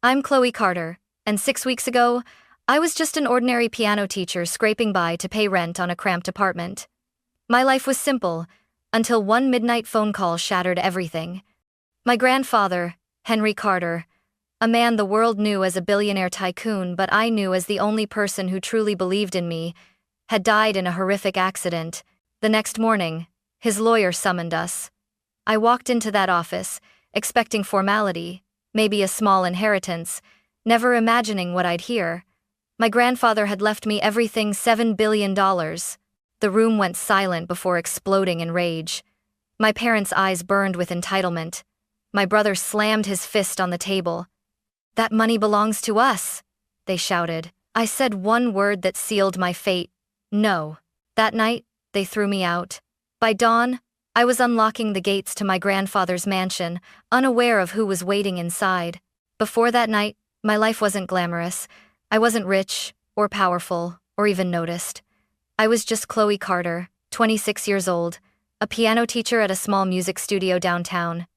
I'm Chloe Carter, and 6 weeks ago, I was just an ordinary piano teacher scraping by to pay rent on a cramped apartment. My life was simple, until one midnight phone call shattered everything. My grandfather, Henry Carter, a man the world knew as a billionaire tycoon but I knew as the only person who truly believed in me, had died in a horrific accident. The next morning, his lawyer summoned us. I walked into that office, expecting formality, maybe a small inheritance, never imagining what I'd hear. My grandfather had left me everything, $7 billion. The room went silent before exploding in rage. My parents' eyes burned with entitlement. My brother slammed his fist on the table. "That money belongs to us," they shouted. I said one word that sealed my fate: no. That night, they threw me out. By dawn, I was unlocking the gates to my grandfather's mansion, unaware of who was waiting inside. Before that night, my life wasn't glamorous. I wasn't rich, or powerful, or even noticed. I was just Chloe Carter, 26 years old, a piano teacher at a small music studio downtown.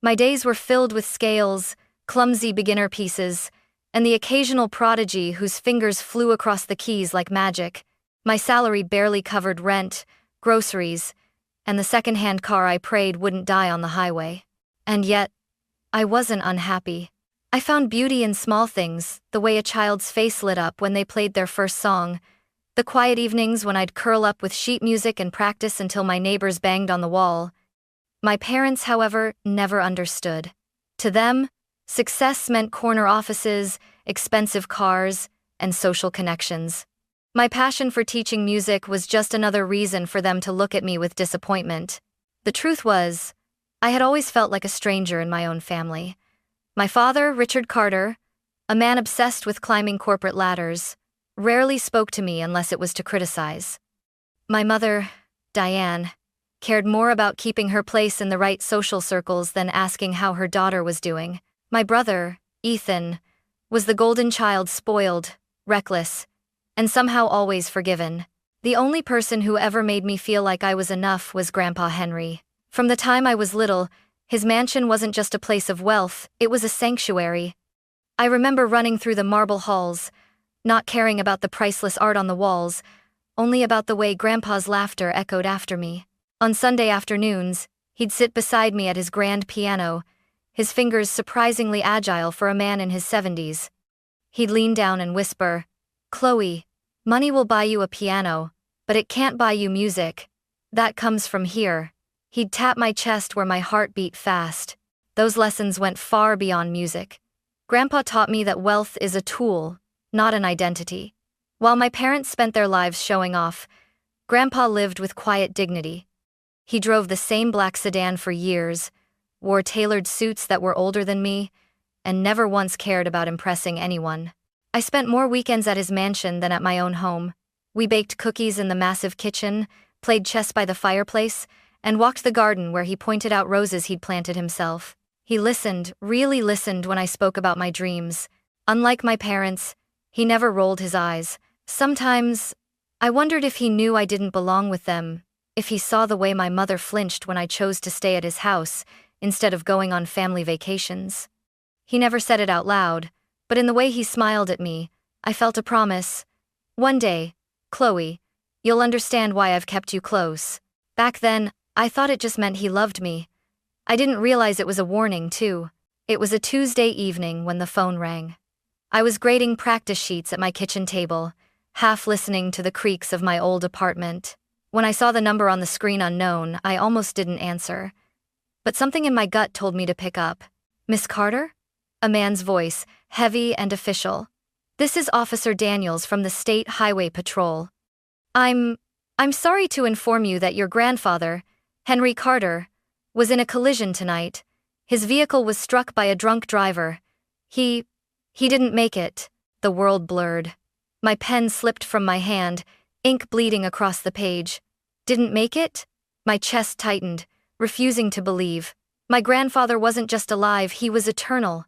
My days were filled with scales, clumsy beginner pieces, and the occasional prodigy whose fingers flew across the keys like magic. My salary barely covered rent, groceries, and the second-hand car I prayed wouldn't die on the highway. And yet, I wasn't unhappy. I found beauty in small things, the way a child's face lit up when they played their first song, the quiet evenings when I'd curl up with sheet music and practice until my neighbors banged on the wall. My parents, however, never understood. To them, success meant corner offices, expensive cars, and social connections. My passion for teaching music was just another reason for them to look at me with disappointment. The truth was, I had always felt like a stranger in my own family. My father, Richard Carter, a man obsessed with climbing corporate ladders, rarely spoke to me unless it was to criticize. My mother, Diane, cared more about keeping her place in the right social circles than asking how her daughter was doing. My brother, Ethan, was the golden child, spoiled, reckless, and somehow always forgiven. The only person who ever made me feel like I was enough was Grandpa Henry. From the time I was little, his mansion wasn't just a place of wealth, it was a sanctuary. I remember running through the marble halls, not caring about the priceless art on the walls, only about the way Grandpa's laughter echoed after me. On Sunday afternoons, he'd sit beside me at his grand piano, his fingers surprisingly agile for a man in his 70s. He'd lean down and whisper, "Chloe, money will buy you a piano, but it can't buy you music. That comes from here." He'd tap my chest where my heart beat fast. Those lessons went far beyond music. Grandpa taught me that wealth is a tool, not an identity. While my parents spent their lives showing off, Grandpa lived with quiet dignity. He drove the same black sedan for years, wore tailored suits that were older than me, and never once cared about impressing anyone. I spent more weekends at his mansion than at my own home. We baked cookies in the massive kitchen, played chess by the fireplace, and walked the garden where he pointed out roses he'd planted himself. He listened, really listened when I spoke about my dreams. Unlike my parents, he never rolled his eyes. Sometimes, I wondered if he knew I didn't belong with them, if he saw the way my mother flinched when I chose to stay at his house instead of going on family vacations. He never said it out loud, but in the way he smiled at me, I felt a promise. "One day, Chloe, you'll understand why I've kept you close." Back then, I thought it just meant he loved me. I didn't realize it was a warning, too. It was a Tuesday evening when the phone rang. I was grading practice sheets at my kitchen table, half listening to the creaks of my old apartment. When I saw the number on the screen unknown, I almost didn't answer. But something in my gut told me to pick up. "Miss Carter?" A man's voice, heavy and official. "This is Officer Daniels from the State Highway Patrol. I'm sorry to inform you that your grandfather, Henry Carter, was in a collision tonight. His vehicle was struck by a drunk driver. He didn't make it." The world blurred. My pen slipped from my hand, ink bleeding across the page. "Didn't make it?" My chest tightened, refusing to believe. My grandfather wasn't just alive, he was eternal.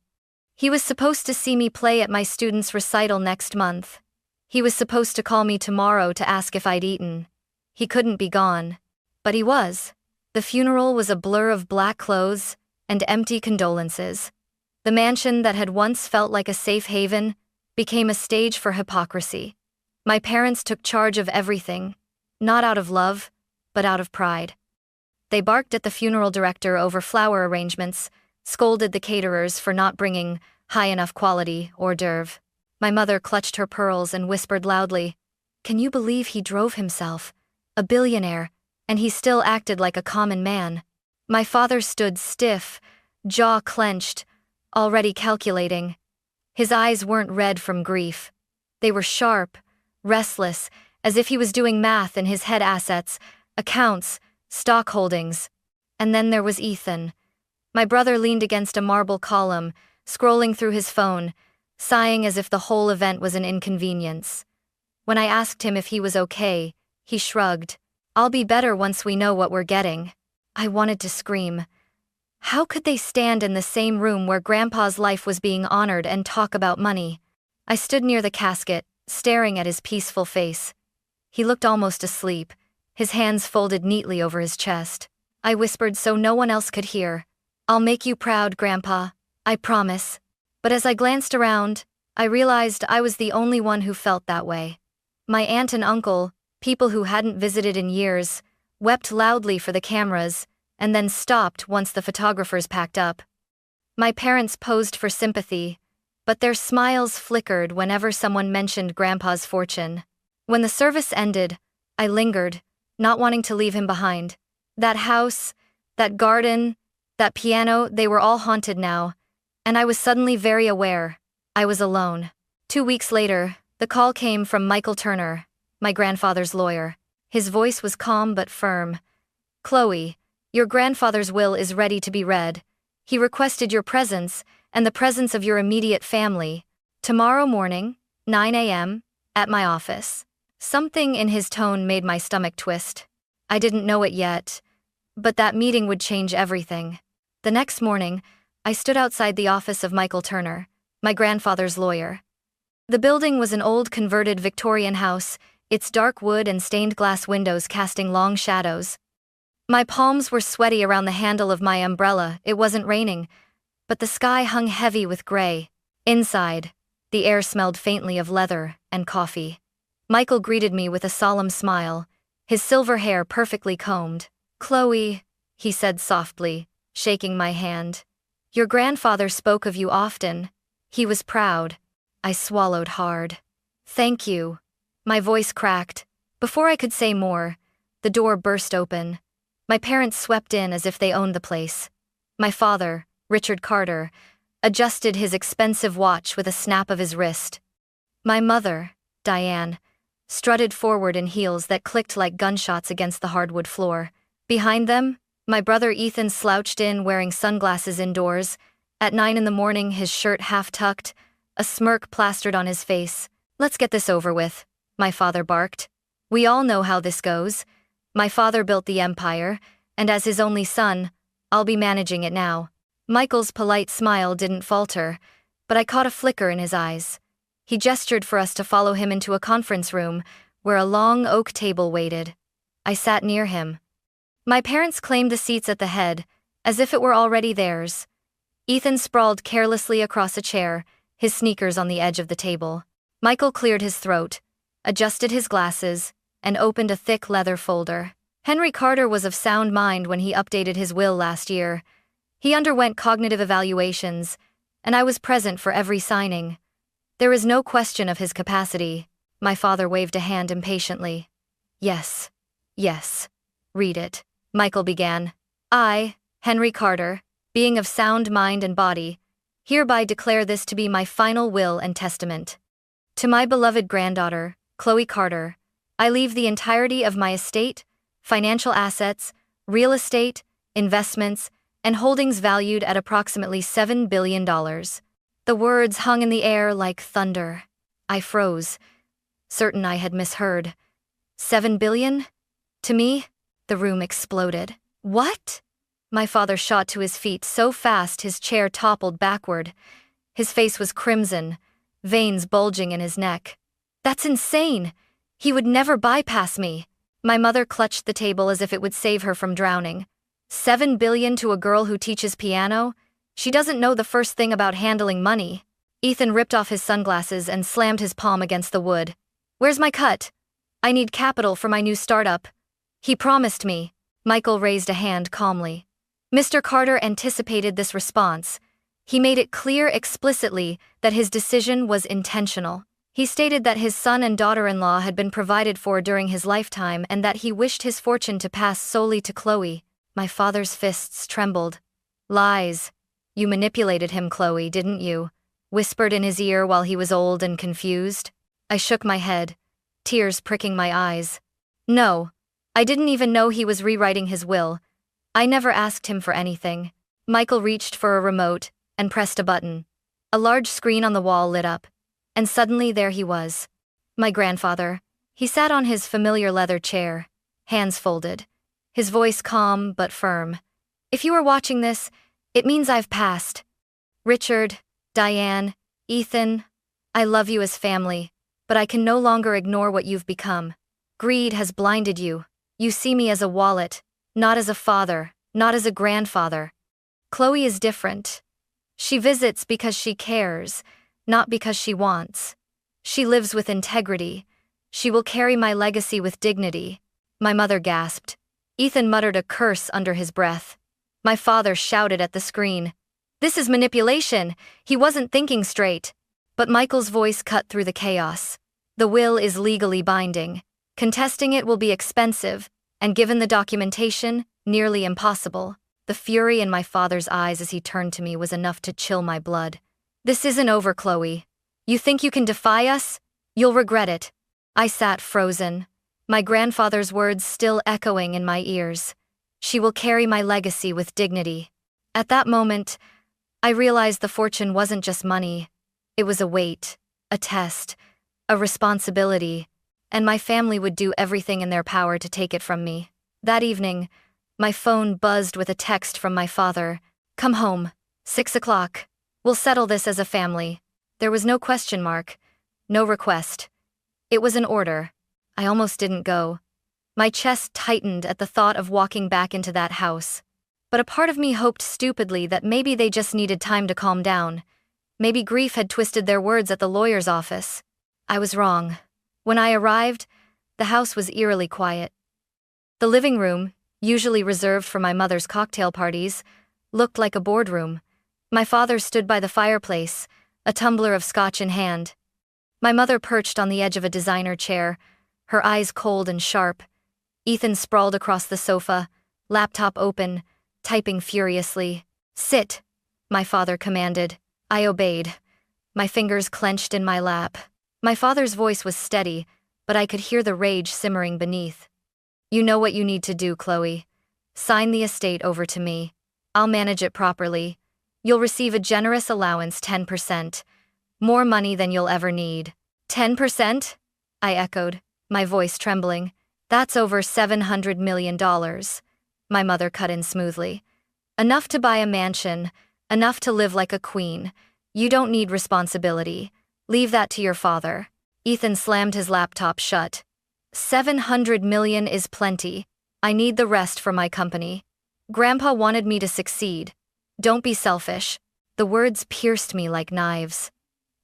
He was supposed to see me play at my students' recital next month. He was supposed to call me tomorrow to ask if I'd eaten. He couldn't be gone. But he was. The funeral was a blur of black clothes and empty condolences. The mansion that had once felt like a safe haven became a stage for hypocrisy. My parents took charge of everything, not out of love, but out of pride. They barked at the funeral director over flower arrangements, scolded the caterers for not bringing high enough quality hors d'oeuvre. My mother clutched her pearls and whispered loudly, "Can you believe he drove himself? A billionaire, and he still acted like a common man." My father stood stiff, jaw clenched, already calculating. His eyes weren't red from grief. They were sharp, restless, as if he was doing math in his head: assets, accounts, stock holdings. And then there was Ethan. My brother leaned against a marble column, scrolling through his phone, sighing as if the whole event was an inconvenience. When I asked him if he was okay, he shrugged. "I'll be better once we know what we're getting." I wanted to scream. How could they stand in the same room where Grandpa's life was being honored and talk about money? I stood near the casket, staring at his peaceful face. He looked almost asleep, his hands folded neatly over his chest. I whispered so no one else could hear, "I'll make you proud, Grandpa. I promise." But as I glanced around, I realized I was the only one who felt that way. My aunt and uncle, people who hadn't visited in years, wept loudly for the cameras, and then stopped once the photographers packed up. My parents posed for sympathy, but their smiles flickered whenever someone mentioned Grandpa's fortune. When the service ended, I lingered, not wanting to leave him behind. That house, that garden, that piano, they were all haunted now, and I was suddenly very aware I was alone. 2 weeks later, the call came from Michael Turner, my grandfather's lawyer. His voice was calm but firm. "Chloe, your grandfather's will is ready to be read. He requested your presence and the presence of your immediate family tomorrow morning, 9 a.m., at my office." Something in his tone made my stomach twist. I didn't know it yet, but that meeting would change everything. The next morning, I stood outside the office of Michael Turner, my grandfather's lawyer. The building was an old converted Victorian house, its dark wood and stained glass windows casting long shadows. My palms were sweaty around the handle of my umbrella. It wasn't raining, but the sky hung heavy with gray. Inside, the air smelled faintly of leather and coffee. Michael greeted me with a solemn smile, his silver hair perfectly combed. "Chloe," he said softly, shaking my hand. "Your grandfather spoke of you often. He was proud." I swallowed hard. "Thank you." My voice cracked. Before I could say more, the door burst open. My parents swept in as if they owned the place. My father, Richard Carter, adjusted his expensive watch with a snap of his wrist. My mother, Diane, strutted forward in heels that clicked like gunshots against the hardwood floor. Behind them, my brother Ethan slouched in wearing sunglasses indoors. At 9 in the morning, his shirt half tucked, a smirk plastered on his face. "Let's get this over with," my father barked. "We all know how this goes. My father built the empire, and as his only son, I'll be managing it now." Michael's polite smile didn't falter, but I caught a flicker in his eyes. He gestured for us to follow him into a conference room, where a long oak table waited. I sat near him. My parents claimed the seats at the head, as if it were already theirs. Ethan sprawled carelessly across a chair, his sneakers on the edge of the table. Michael cleared his throat, adjusted his glasses, and opened a thick leather folder. Henry Carter was of sound mind when he updated his will last year. He underwent cognitive evaluations, and I was present for every signing. There is no question of his capacity. My father waved a hand impatiently. Yes. Read it," Michael began. "I, Henry Carter, being of sound mind and body, hereby declare this to be my final will and testament. To my beloved granddaughter, Chloe Carter, I leave the entirety of my estate, financial assets, real estate, investments, and holdings valued at approximately $7 billion. The words hung in the air like thunder. I froze, certain I had misheard. 7 billion? To me, the room exploded. What? My father shot to his feet so fast his chair toppled backward. His face was crimson, veins bulging in his neck. That's insane! He would never bypass me. My mother clutched the table as if it would save her from drowning. 7 billion to a girl who teaches piano? She doesn't know the first thing about handling money. Ethan ripped off his sunglasses and slammed his palm against the wood. Where's my cut? I need capital for my new startup. He promised me. Michael raised a hand calmly. Mr. Carter anticipated this response. He made it clear explicitly that his decision was intentional. He stated that his son and daughter-in-law had been provided for during his lifetime and that he wished his fortune to pass solely to Chloe. My father's fists trembled. Lies. You manipulated him, Chloe, didn't you? Whispered in his ear while he was old and confused. I shook my head, tears pricking my eyes. No, I didn't even know he was rewriting his will. I never asked him for anything. Michael reached for a remote and pressed a button. A large screen on the wall lit up, and suddenly there he was. My grandfather. He sat on his familiar leather chair, hands folded, his voice calm but firm. If you are watching this, it means I've passed. Richard, Diane, Ethan, I love you as family, but I can no longer ignore what you've become. Greed has blinded you. You see me as a wallet, not as a father, not as a grandfather. Chloe is different. She visits because she cares, not because she wants. She lives with integrity. She will carry my legacy with dignity. My mother gasped. Ethan muttered a curse under his breath. My father shouted at the screen. This is manipulation. He wasn't thinking straight. But Michael's voice cut through the chaos. The will is legally binding. Contesting it will be expensive, and given the documentation, nearly impossible. The fury in my father's eyes as he turned to me was enough to chill my blood. This isn't over, Chloe. You think you can defy us? You'll regret it. I sat frozen, my grandfather's words still echoing in my ears. She will carry my legacy with dignity. At that moment, I realized the fortune wasn't just money. It was a weight, a test, a responsibility, and my family would do everything in their power to take it from me. That evening, my phone buzzed with a text from my father. Come home, 6 o'clock. We'll settle this as a family. There was no question mark, no request. It was an order. I almost didn't go. My chest tightened at the thought of walking back into that house. But a part of me hoped stupidly that maybe they just needed time to calm down. Maybe grief had twisted their words at the lawyer's office. I was wrong. When I arrived, the house was eerily quiet. The living room, usually reserved for my mother's cocktail parties, looked like a boardroom. My father stood by the fireplace, a tumbler of scotch in hand. My mother perched on the edge of a designer chair, her eyes cold and sharp. Ethan sprawled across the sofa, laptop open, typing furiously. Sit, my father commanded. I obeyed, my fingers clenched in my lap. My father's voice was steady, but I could hear the rage simmering beneath. You know what you need to do, Chloe. Sign the estate over to me. I'll manage it properly. You'll receive a generous allowance, 10%. More money than you'll ever need. 10%? I echoed, my voice trembling. That's over $700 million. My mother cut in smoothly. Enough to buy a mansion, enough to live like a queen. You don't need responsibility. Leave that to your father. Ethan slammed his laptop shut. 700 million is plenty. I need the rest for my company. Grandpa wanted me to succeed. Don't be selfish. The words pierced me like knives.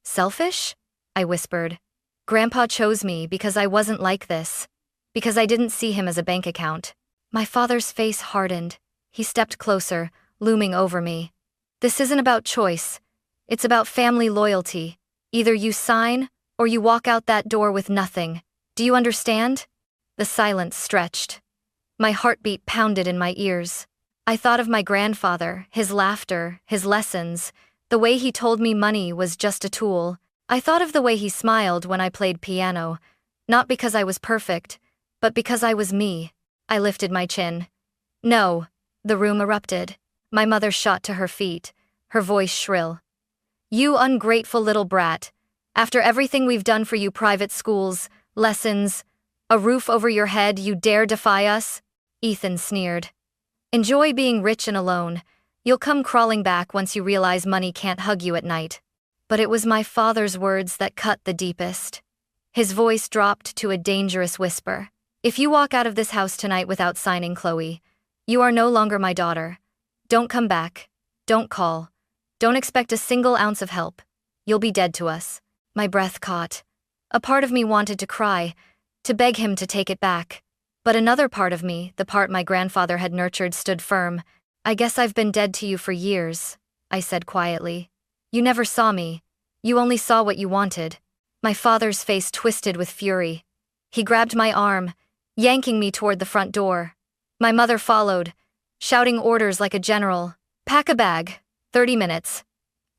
Selfish? I whispered. Grandpa chose me because I wasn't like this. Because I didn't see him as a bank account. My father's face hardened. He stepped closer, looming over me. This isn't about choice. It's about family loyalty. Either you sign, or you walk out that door with nothing. Do you understand? The silence stretched. My heartbeat pounded in my ears. I thought of my grandfather, his laughter, his lessons, the way he told me money was just a tool. I thought of the way he smiled when I played piano, not because I was perfect, but because I was me. I lifted my chin. No, the room erupted. My mother shot to her feet, her voice shrill. You ungrateful little brat. After everything we've done for you, private schools, lessons, a roof over your head, you dare defy us? Ethan sneered. Enjoy being rich and alone. You'll come crawling back once you realize money can't hug you at night. But it was my father's words that cut the deepest. His voice dropped to a dangerous whisper. If you walk out of this house tonight without signing, Chloe, you are no longer my daughter. Don't come back. Don't call. Don't expect a single ounce of help. You'll be dead to us." My breath caught. A part of me wanted to cry, to beg him to take it back. But another part of me, the part my grandfather had nurtured, stood firm. "I guess I've been dead to you for years," I said quietly. "You never saw me. You only saw what you wanted." My father's face twisted with fury. He grabbed my arm, yanking me toward the front door. My mother followed, shouting orders like a general. "Pack a bag. 30 minutes.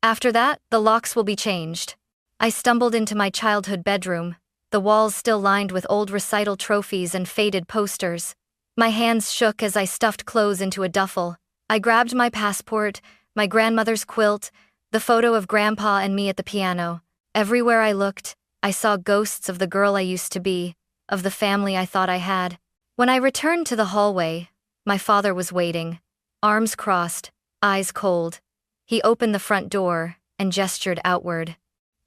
After that, the locks will be changed." I stumbled into my childhood bedroom, the walls still lined with old recital trophies and faded posters. My hands shook as I stuffed clothes into a duffel. I grabbed my passport, my grandmother's quilt, the photo of Grandpa and me at the piano. Everywhere I looked, I saw ghosts of the girl I used to be, of the family I thought I had. When I returned to the hallway, my father was waiting, arms crossed, eyes cold. He opened the front door and gestured outward.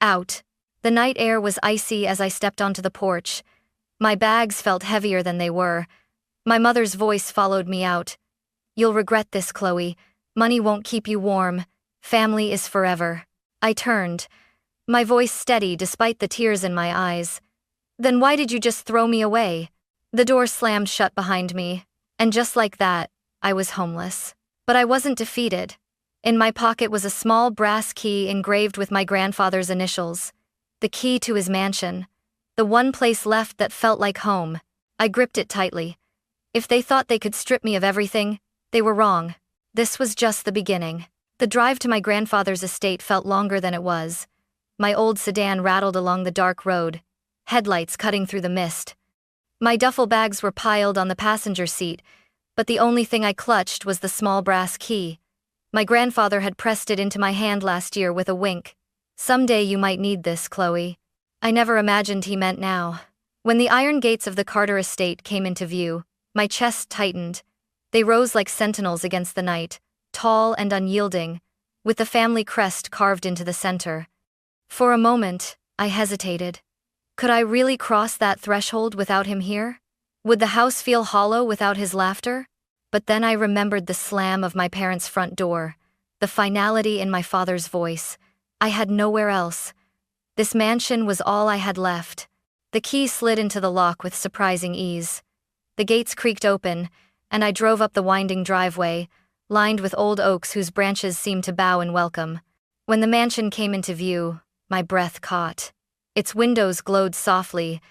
Out. The night air was icy as I stepped onto the porch. My bags felt heavier than they were. My mother's voice followed me out. "You'll regret this, Chloe. Money won't keep you warm. Family is forever." I turned, my voice steady despite the tears in my eyes. "Then why did you just throw me away?" The door slammed shut behind me, and just like that, I was homeless. But I wasn't defeated. In my pocket was a small brass key engraved with my grandfather's initials. The key to his mansion. The one place left that felt like home. I gripped it tightly. If they thought they could strip me of everything, they were wrong. This was just the beginning. The drive to my grandfather's estate felt longer than it was. My old sedan rattled along the dark road, headlights cutting through the mist. My duffel bags were piled on the passenger seat, but the only thing I clutched was the small brass key. My grandfather had pressed it into my hand last year with a wink. "Someday you might need this, Chloe." I never imagined he meant now. When the iron gates of the Carter estate came into view, my chest tightened. They rose like sentinels against the night, tall and unyielding, with the family crest carved into the center. For a moment, I hesitated. Could I really cross that threshold without him here? Would the house feel hollow without his laughter? But then I remembered the slam of my parents' front door, the finality in my father's voice. I had nowhere else. This mansion was all I had left. The key slid into the lock with surprising ease. The gates creaked open, and I drove up the winding driveway, lined with old oaks whose branches seemed to bow in welcome. When the mansion came into view, my breath caught. Its windows glowed softly,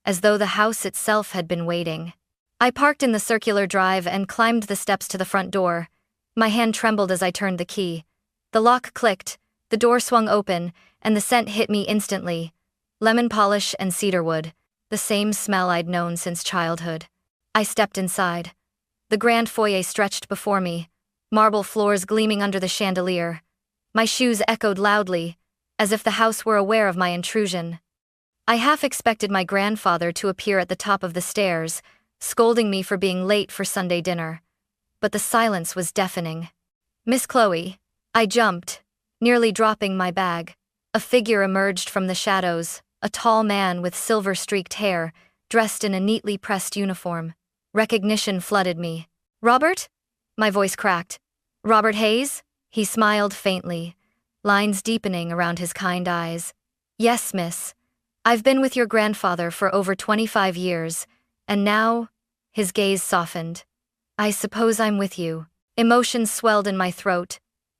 as though the house itself had been waiting. I parked in the circular drive and climbed the steps to the front door. My hand trembled as I turned the key. The lock clicked, the door swung open, and the scent hit me instantly. Lemon polish and cedarwood, the same smell I'd known since childhood. I stepped inside. The grand foyer stretched before me, marble floors gleaming under the chandelier. My shoes echoed loudly, as if the house were aware of my intrusion. I half expected my grandfather to appear at the top of the stairs, scolding me for being late for Sunday dinner. But the silence was deafening. "Miss Chloe." I jumped, nearly dropping my bag. A figure emerged from the shadows, a tall man with silver-streaked hair, dressed in a neatly pressed uniform. Recognition flooded me. "Robert?" My voice cracked. "Robert Hayes?" He smiled faintly, lines deepening around his kind eyes. "Yes, miss. I've been with your grandfather for over 25 years, and now," his gaze softened, "I suppose I'm with you." Emotions swelled in my throat.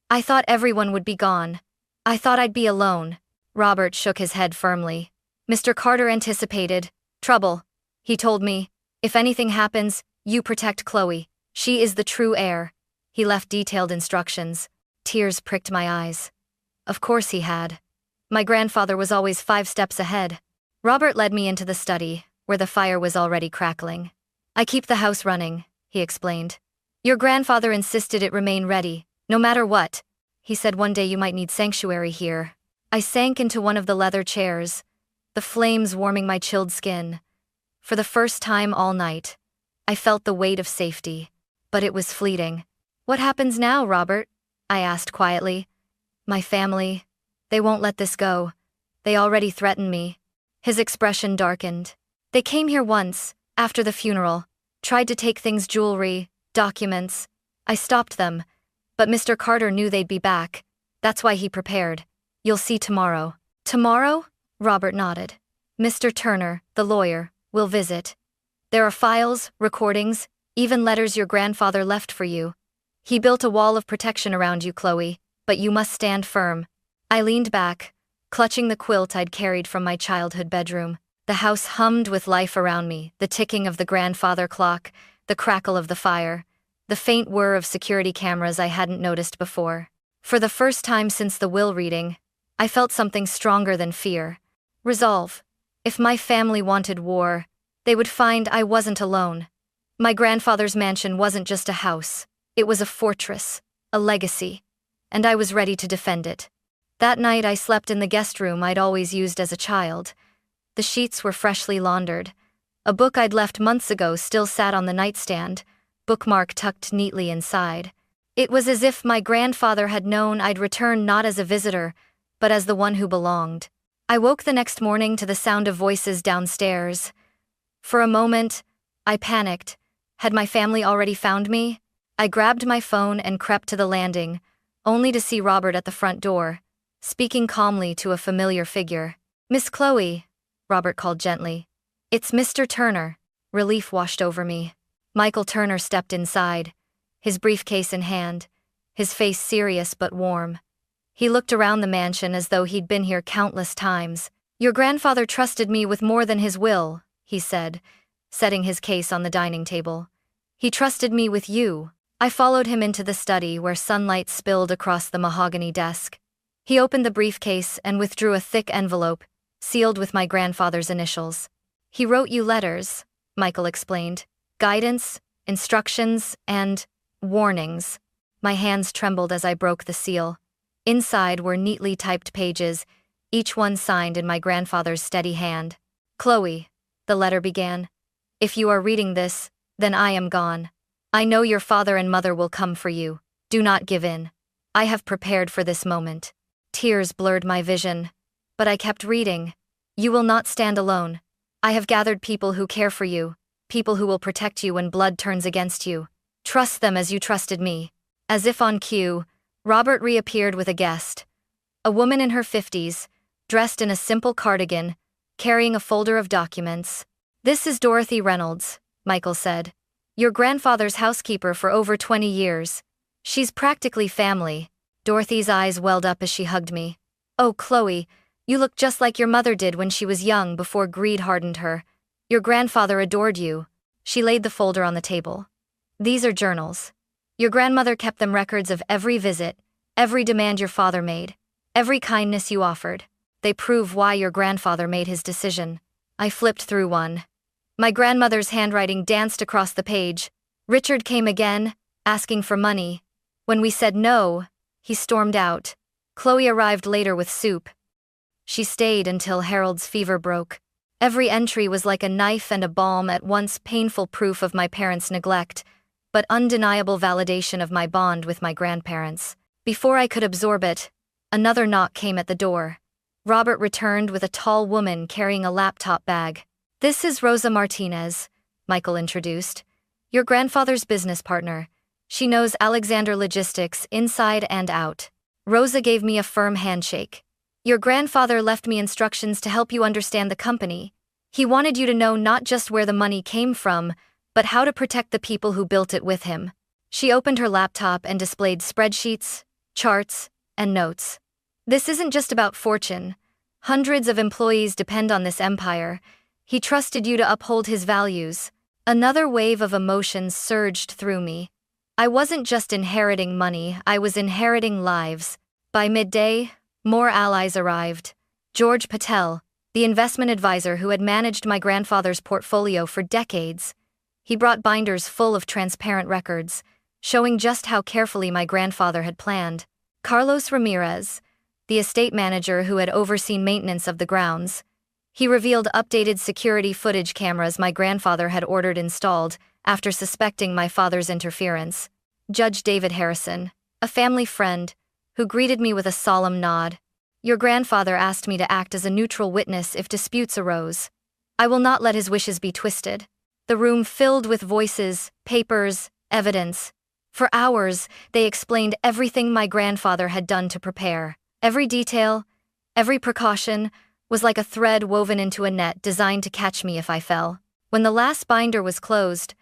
I thought everyone would be gone. I thought I'd be alone. Robert shook his head firmly. "Mr. Carter anticipated trouble. He told me, if anything happens, you protect Chloe. She is the true heir." He left detailed instructions. Tears pricked my eyes. Of course he had. My grandfather was always 5 steps ahead. Robert led me into the study, where the fire was already crackling. "I keep the house running," he explained. "Your grandfather insisted it remain ready, no matter what. He said one day you might need sanctuary here." I sank into one of the leather chairs, the flames warming my chilled skin. For the first time all night, I felt the weight of safety, but it was fleeting. "What happens now, Robert?" I asked quietly. "My family, they won't let this go. They already threaten me." His expression darkened. "They came here once, after the funeral, tried to take things, jewelry, documents. I stopped them, but Mr. Carter knew they'd be back. That's why he prepared. You'll see tomorrow. Tomorrow? Robert nodded. Mr. Turner, the lawyer, will visit. There are files, recordings, even letters your grandfather left for you. He built a wall of protection around you, Chloe, but you must stand firm. I leaned back, clutching the quilt I'd carried from my childhood bedroom. The house hummed with life around me, the ticking of the grandfather clock, the crackle of the fire, the faint whir of security cameras I hadn't noticed before. For the first time since the will reading, I felt something stronger than fear. Resolve. If my family wanted war, they would find I wasn't alone. My grandfather's mansion wasn't just a house, it was a fortress, a legacy, and I was ready to defend it. That night I slept in the guest room I'd always used as a child. The sheets were freshly laundered. A book I'd left months ago still sat on the nightstand, bookmark tucked neatly inside. It was as if my grandfather had known I'd return not as a visitor, but as the one who belonged. I woke the next morning to the sound of voices downstairs. For a moment, I panicked. Had my family already found me? I grabbed my phone and crept to the landing, only to see Robert at the front door, speaking calmly to a familiar figure. "Miss Chloe," Robert called gently. "It's Mr. Turner." Relief washed over me. Michael Turner stepped inside, his briefcase in hand, his face serious but warm. He looked around the mansion as though he'd been here countless times. "Your grandfather trusted me with more than his will," he said, setting his case on the dining table. "He trusted me with you." I followed him into the study where sunlight spilled across the mahogany desk. He opened the briefcase and withdrew a thick envelope, sealed with my grandfather's initials. "He wrote you letters," Michael explained. "Guidance, instructions, and warnings." My hands trembled as I broke the seal. Inside were neatly typed pages, each one signed in my grandfather's steady hand. "Chloe," the letter began, "if you are reading this, then I am gone. I know your father and mother will come for you. Do not give in. I have prepared for this moment." Tears blurred my vision, but I kept reading. "You will not stand alone. I have gathered people who care for you, people who will protect you when blood turns against you. Trust them as you trusted me." As if on cue, Robert reappeared with a guest. A woman in her 50s, dressed in a simple cardigan, carrying a folder of documents. "This is Dorothy Reynolds," Michael said. "Your grandfather's housekeeper for over 20 years. She's practically family." Dorothy's eyes welled up as she hugged me. "Oh, Chloe, you look just like your mother did when she was young before greed hardened her. Your grandfather adored you." She laid the folder on the table. "These are journals. Your grandmother kept them records of every visit, every demand your father made, every kindness you offered. They prove why your grandfather made his decision." I flipped through one. My grandmother's handwriting danced across the page. "Richard came again, asking for money. When we said no, he stormed out. Chloe arrived later with soup. She stayed until Harold's fever broke." Every entry was like a knife and a balm, at once painful proof of my parents' neglect, but undeniable validation of my bond with my grandparents. Before I could absorb it, another knock came at the door. Robert returned with a tall woman carrying a laptop bag. "This is Rosa Martinez," Michael introduced. "Your grandfather's business partner. She knows Alexander Logistics inside and out." Rosa gave me a firm handshake. "Your grandfather left me instructions to help you understand the company. He wanted you to know not just where the money came from, but how to protect the people who built it with him." She opened her laptop and displayed spreadsheets, charts, and notes. "This isn't just about fortune. Hundreds of employees depend on this empire. He trusted you to uphold his values." Another wave of emotions surged through me. I wasn't just inheriting money, I was inheriting lives. By midday, more allies arrived. George Patel, the investment advisor who had managed my grandfather's portfolio for decades. He brought binders full of transparent records, showing just how carefully my grandfather had planned. Carlos Ramirez, the estate manager who had overseen maintenance of the grounds. He revealed updated security footage cameras my grandfather had ordered installed after suspecting my father's interference. Judge David Harrison, a family friend, who greeted me with a solemn nod. "Your grandfather asked me to act as a neutral witness if disputes arose. I will not let his wishes be twisted." The room filled with voices, papers, evidence. For hours, they explained everything my grandfather had done to prepare. Every detail, every precaution, was like a thread woven into a net designed to catch me if I fell. When the last binder was closed,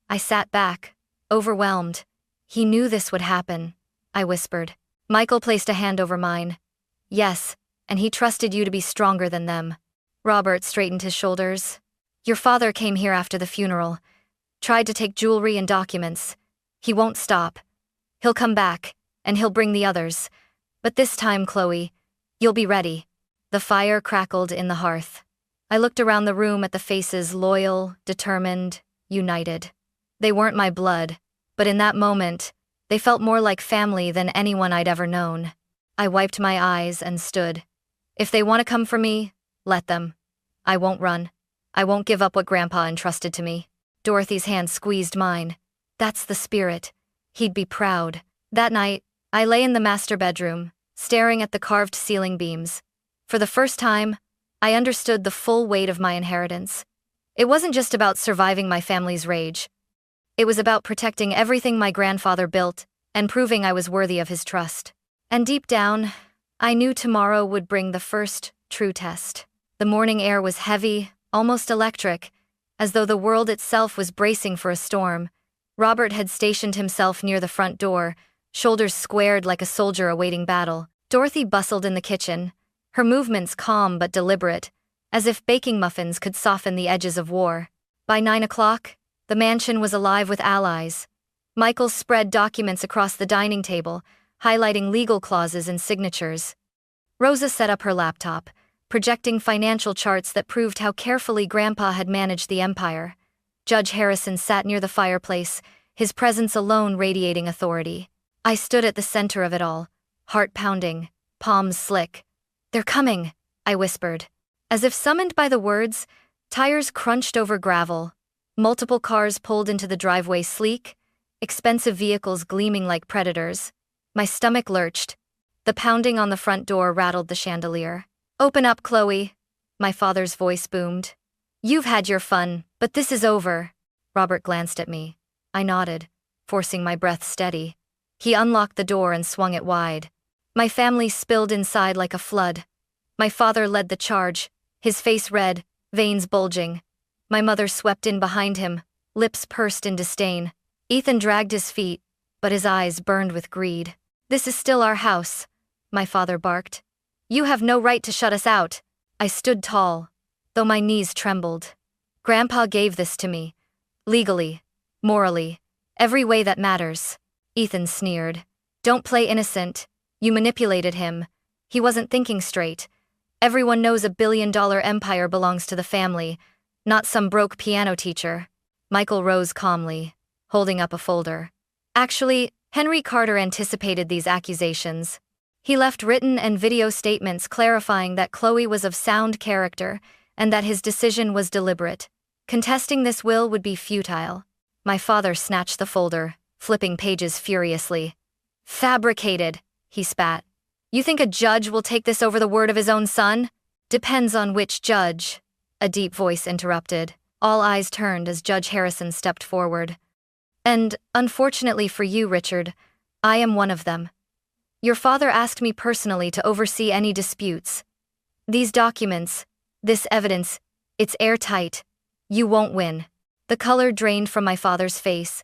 I sat back, overwhelmed. He knew this would happen, I whispered. Michael placed a hand over mine. Yes, and he trusted you to be stronger than them. Robert straightened his shoulders. Your father came here after the funeral, tried to take jewelry and documents. He won't stop. He'll come back, and he'll bring the others. But this time, Chloe, you'll be ready. The fire crackled in the hearth. I looked around the room at the faces loyal, determined, united. They weren't my blood, but in that moment, they felt more like family than anyone I'd ever known. I wiped my eyes and stood. If they want to come for me, let them. I won't run. I won't give up what Grandpa entrusted to me. Dorothy's hand squeezed mine. That's the spirit. He'd be proud. That night, I lay in the master bedroom, staring at the carved ceiling beams. For the first time, I understood the full weight of my inheritance. It wasn't just about surviving my family's rage. It was about protecting everything my grandfather built and proving I was worthy of his trust. And deep down, I knew tomorrow would bring the first true test. The morning air was heavy, almost electric, as though the world itself was bracing for a storm. Robert had stationed himself near the front door, shoulders squared like a soldier awaiting battle. Dorothy bustled in the kitchen, her movements calm but deliberate, as if baking muffins could soften the edges of war. By 9 o'clock, the mansion was alive with allies. Michael spread documents across the dining table, highlighting legal clauses and signatures. Rosa set up her laptop, projecting financial charts that proved how carefully Grandpa had managed the empire. Judge Harrison sat near the fireplace, his presence alone radiating authority. I stood at the center of it all, heart pounding, palms slick. They're coming, I whispered. As if summoned by the words, tires crunched over gravel. Multiple cars pulled into the driveway sleek, expensive vehicles gleaming like predators. My stomach lurched. The pounding on the front door rattled the chandelier. Open up, Chloe, my father's voice boomed. You've had your fun, but this is over. Robert glanced at me. I nodded, forcing my breath steady. He unlocked the door and swung it wide. My family spilled inside like a flood. My father led the charge, his face red, veins bulging. My mother swept in behind him, lips pursed in disdain. Ethan dragged his feet, but his eyes burned with greed. This is still our house, my father barked. You have no right to shut us out. I stood tall, though my knees trembled. Grandpa gave this to me. Legally, morally, every way that matters. Ethan sneered. Don't play innocent. You manipulated him. He wasn't thinking straight. Everyone knows a billion-dollar empire belongs to the family, not some broke piano teacher. Michael rose calmly, holding up a folder. Actually, Henry Carter anticipated these accusations. He left written and video statements clarifying that Chloe was of sound character and that his decision was deliberate. Contesting this will would be futile. My father snatched the folder, flipping pages furiously. Fabricated, he spat. You think a judge will take this over the word of his own son? Depends on which judge, a deep voice interrupted. All eyes turned as Judge Harrison stepped forward. And, unfortunately for you, Richard, I am one of them. Your father asked me personally to oversee any disputes. These documents, this evidence, it's airtight. You won't win. The color drained from my father's face,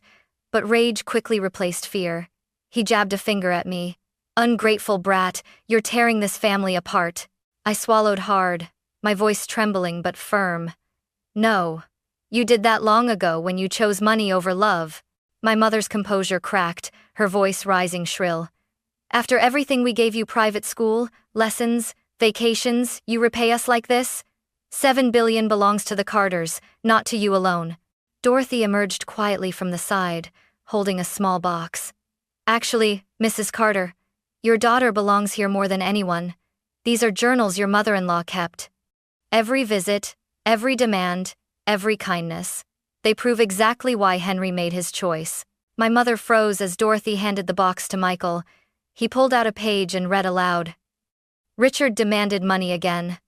but rage quickly replaced fear. He jabbed a finger at me. Ungrateful brat, you're tearing this family apart. I swallowed hard, my voice trembling but firm. No. You did that long ago when you chose money over love. My mother's composure cracked, her voice rising shrill. After everything we gave you, private school, lessons, vacations, you repay us like this? $7 billion belongs to the Carters, not to you alone. Dorothy emerged quietly from the side, holding a small box. Actually, Mrs. Carter, your daughter belongs here more than anyone. These are journals your mother-in-law kept. Every visit, every demand, every kindness. They prove exactly why Henry made his choice. My mother froze as Dorothy handed the box to Michael. He pulled out a page and read aloud. Richard demanded money again.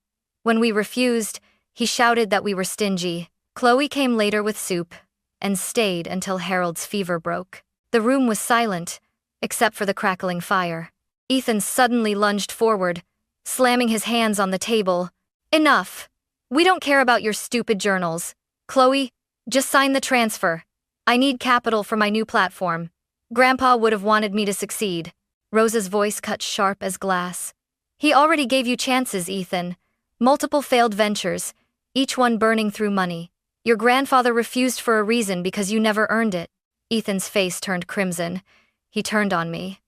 When we refused, he shouted that we were stingy. Chloe came later with soup, and stayed until Harold's fever broke. The room was silent, except for the crackling fire. Ethan suddenly lunged forward, slamming his hands on the table. Enough! We don't care about your stupid journals. Chloe, just sign the transfer. I need capital for my new platform. Grandpa would have wanted me to succeed. Rosa's voice cut sharp as glass. He already gave you chances, Ethan. Multiple failed ventures, each one burning through money. Your grandfather refused for a reason because you never earned it. Ethan's face turned crimson. He turned on me.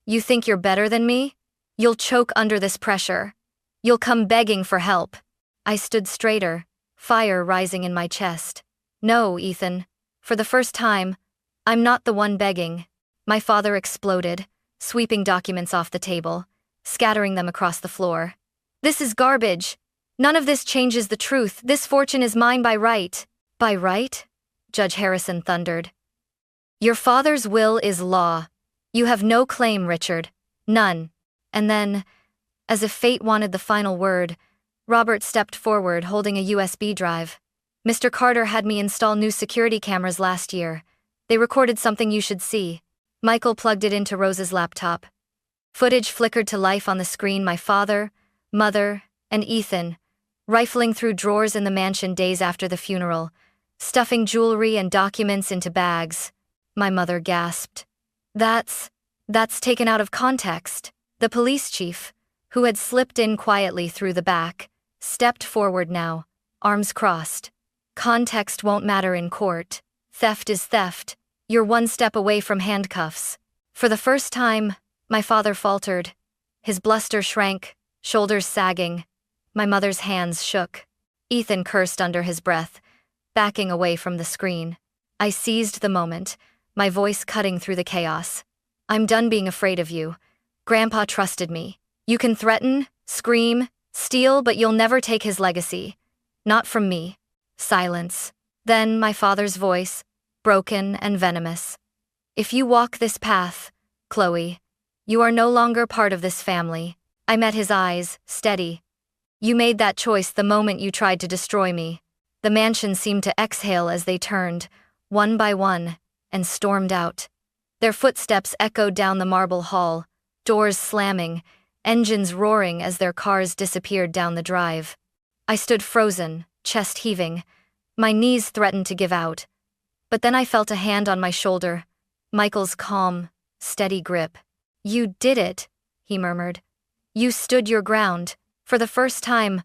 You think you're better than me? You'll choke under this pressure. You'll come begging for help. I stood straighter, fire rising in my chest. No, Ethan. For the first time, I'm not the one begging. My father exploded, sweeping documents off the table, scattering them across the floor. This is garbage. None of this changes the truth. This fortune is mine by right. By right? Judge Harrison thundered. Your father's will is law. You have no claim, Richard. None. And then, as if fate wanted the final word, Robert stepped forward holding a USB drive. Mr. Carter had me install new security cameras last year. They recorded something you should see. Michael plugged it into Rosa's laptop. Footage flickered to life on the screen. My father, mother, and Ethan, rifling through drawers in the mansion days after the funeral, stuffing jewelry and documents into bags. My mother gasped. That's taken out of context. The police chief, who had slipped in quietly through the back, stepped forward now, arms crossed. Context won't matter in court. Theft is theft. You're one step away from handcuffs. For the first time, my father faltered. His bluster shrank, shoulders sagging. My mother's hands shook. Ethan cursed under his breath, backing away from the screen. I seized the moment, my voice cutting through the chaos. I'm done being afraid of you. Grandpa trusted me. You can threaten, scream, steal, but you'll never take his legacy. Not from me. Silence. Then my father's voice, broken and venomous. If you walk this path, Chloe, you are no longer part of this family. I met his eyes, steady. You made that choice the moment you tried to destroy me. The mansion seemed to exhale as they turned, one by one, and stormed out. Their footsteps echoed down the marble hall, doors slamming, engines roaring as their cars disappeared down the drive. I stood frozen, chest heaving. My knees threatened to give out. But then I felt a hand on my shoulder, Michael's calm, steady grip. You did it, he murmured. You stood your ground. For the first time,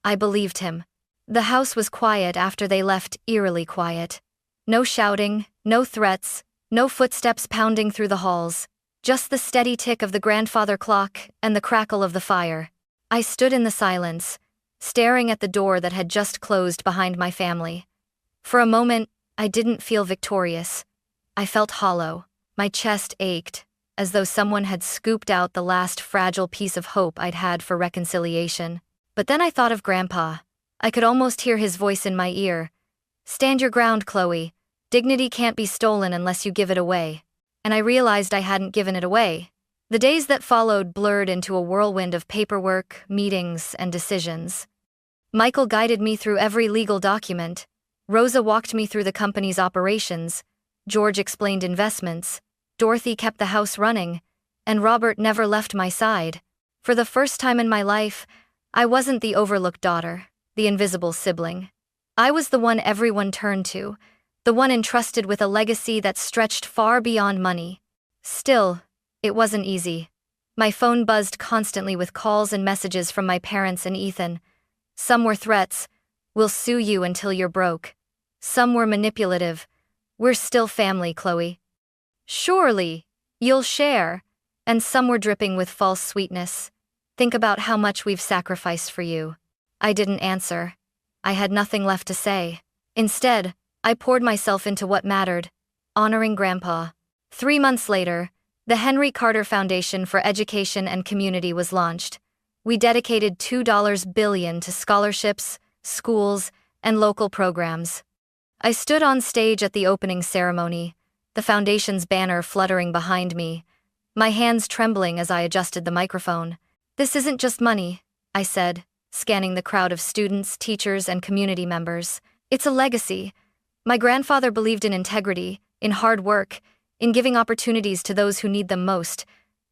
I believed him. The house was quiet after they left, eerily quiet. No shouting, no threats, no footsteps pounding through the halls. Just the steady tick of the grandfather clock and the crackle of the fire. I stood in the silence, staring at the door that had just closed behind my family. For a moment, I didn't feel victorious. I felt hollow. My chest ached, as though someone had scooped out the last fragile piece of hope I'd had for reconciliation. But then I thought of Grandpa. I could almost hear his voice in my ear. Stand your ground, Chloe. Dignity can't be stolen unless you give it away. And I realized I hadn't given it away. The days that followed blurred into a whirlwind of paperwork, meetings, and decisions. Michael guided me through every legal document. Rosa walked me through the company's operations. George explained investments. Dorothy kept the house running. And Robert never left my side. For the first time in my life, I wasn't the overlooked daughter, the invisible sibling. I was the one everyone turned to, the one entrusted with a legacy that stretched far beyond money. Still, it wasn't easy. My phone buzzed constantly with calls and messages from my parents and Ethan. Some were threats, "We'll sue you until you're broke." Some were manipulative, "We're still family, Chloe. Surely, you'll share." And some were dripping with false sweetness. "Think about how much we've sacrificed for you." I didn't answer. I had nothing left to say. Instead, I poured myself into what mattered, honoring Grandpa. 3 months later, the Henry Carter Foundation for Education and Community was launched. We dedicated $2 billion to scholarships, schools, and local programs. I stood on stage at the opening ceremony, the foundation's banner fluttering behind me, my hands trembling as I adjusted the microphone. "This isn't just money," I said, scanning the crowd of students, teachers, and community members. "It's a legacy. My grandfather believed in integrity, in hard work, in giving opportunities to those who need them most.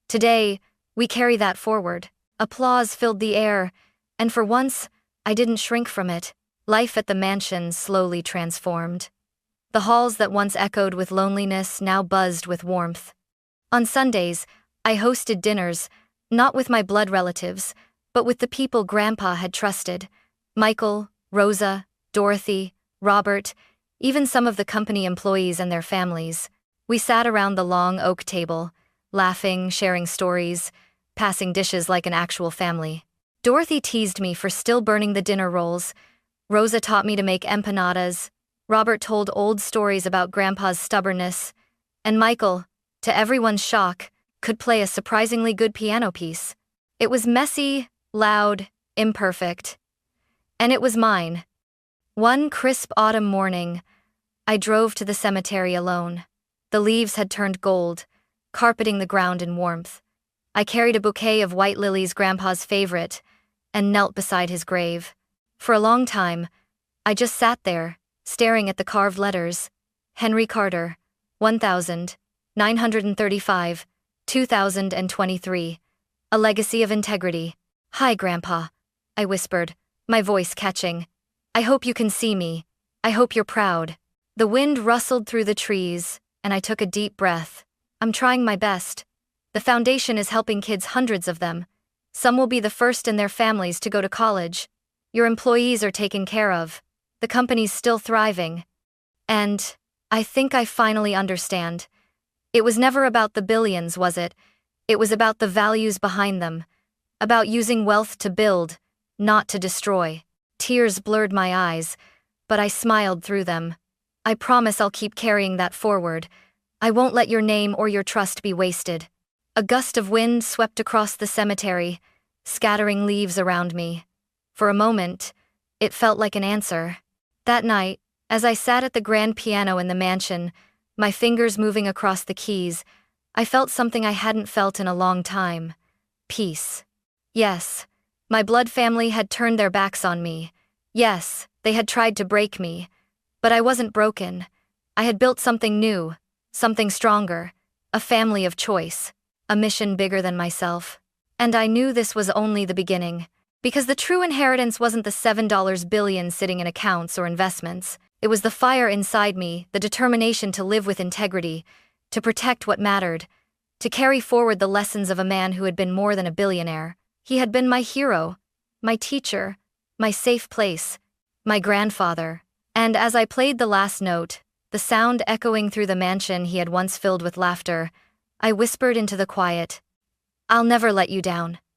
Today, we carry that forward. Applause filled the air, and for once, I didn't shrink from it. Life at the mansion slowly transformed. The halls that once echoed with loneliness now buzzed with warmth. On Sundays, I hosted dinners, not with my blood relatives, but with the people Grandpa had trusted. Michael, Rosa, Dorothy, Robert, even some of the company employees and their families. We sat around the long oak table, laughing, sharing stories, passing dishes like an actual family. Dorothy teased me for still burning the dinner rolls. Rosa taught me to make empanadas. Robert told old stories about Grandpa's stubbornness. And Michael, to everyone's shock, could play a surprisingly good piano piece. It was messy, loud, imperfect. And it was mine. One crisp autumn morning, I drove to the cemetery alone. The leaves had turned gold, carpeting the ground in warmth. I carried a bouquet of white lilies, Grandpa's favorite, and knelt beside his grave. For a long time, I just sat there, staring at the carved letters. Henry Carter, 1935, 2023. A legacy of integrity. "Hi, Grandpa," I whispered, my voice catching. "I hope you can see me. I hope you're proud." The wind rustled through the trees, and I took a deep breath. "I'm trying my best. The foundation is helping kids, hundreds of them. Some will be the first in their families to go to college. Your employees are taken care of. The company's still thriving. And I think I finally understand. It was never about the billions, was it? It was about the values behind them. About using wealth to build, not to destroy." Tears blurred my eyes, but I smiled through them. "I promise I'll keep carrying that forward. I won't let your name or your trust be wasted." A gust of wind swept across the cemetery, scattering leaves around me. For a moment, it felt like an answer. That night, as I sat at the grand piano in the mansion, my fingers moving across the keys, I felt something I hadn't felt in a long time. Peace. Yes, my blood family had turned their backs on me. Yes, they had tried to break me. But I wasn't broken. I had built something new, something stronger, a family of choice, a mission bigger than myself. And I knew this was only the beginning. Because the true inheritance wasn't the $7 billion sitting in accounts or investments. It was the fire inside me, the determination to live with integrity, to protect what mattered, to carry forward the lessons of a man who had been more than a billionaire. He had been my hero, my teacher, my safe place, my grandfather. And as I played the last note, the sound echoing through the mansion he had once filled with laughter, I whispered into the quiet, "I'll never let you down."